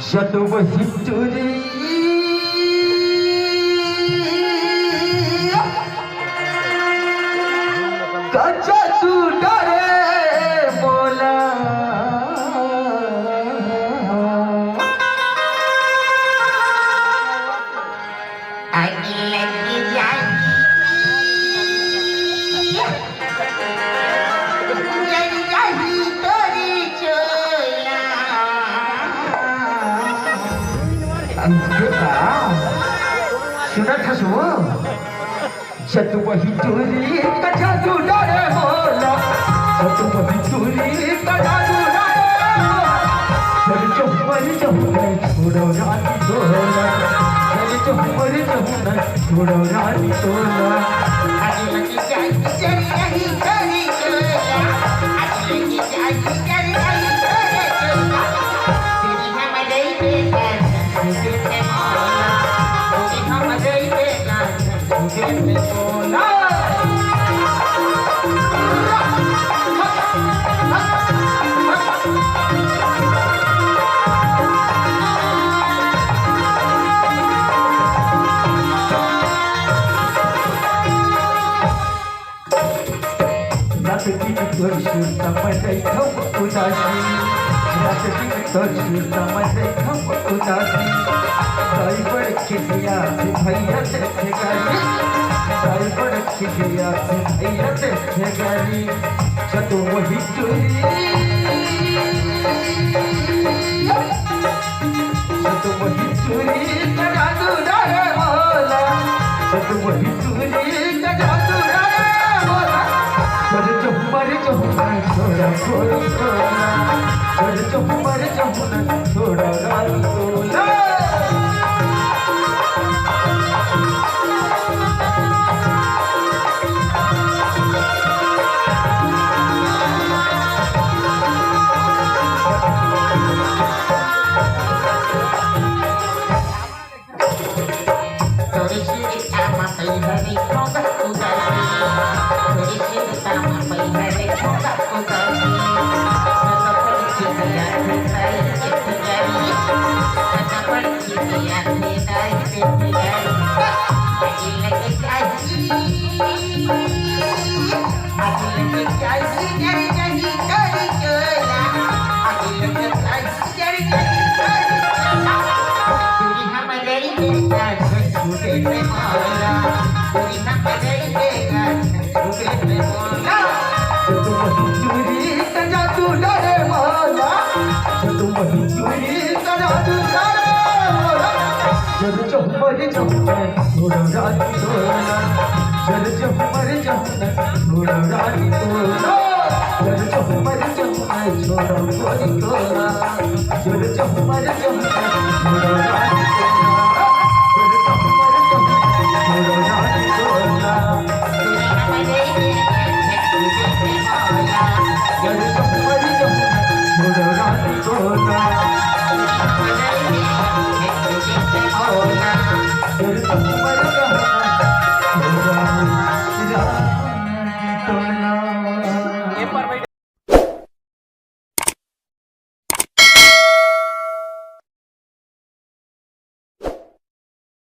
Jatuh begitu kaca tu dare bola lagi jadi tericola kita sudah semua jatuh begitu kaca tu dare bola jatuh begitu kaca tu dare bola छोड़ो रानी तोला छोड़ो रानी तोला आज लगी जाई चली नहीं चली चला आज लगी जाई चली नहीं चली चला तेरी हम गई बेकार तुझे पे मोला तेरी हम गई बेकार तुझे पे मोला Tersuta masai kamu udasi Rasa tersuta masai kamu udasi Sai berkhiya se bhaiya se gari Sai berkhiya se bhaiya se gari Jatu wahi churi Jatu wahi churi kada tu dare bola Jatu wahi churi kada tu dare bola मर जाऊंगा छोड़ा छोड़ा मर जाऊंगा छोड़ा रानी तोला छोड़ो रानी तोला जल जब मर जाऊंगा छोड़ो रानी तोला जल जब मर जाऊंगा छोड़ो रानी तोला जल जब मर जाऊंगा छोड़ो रानी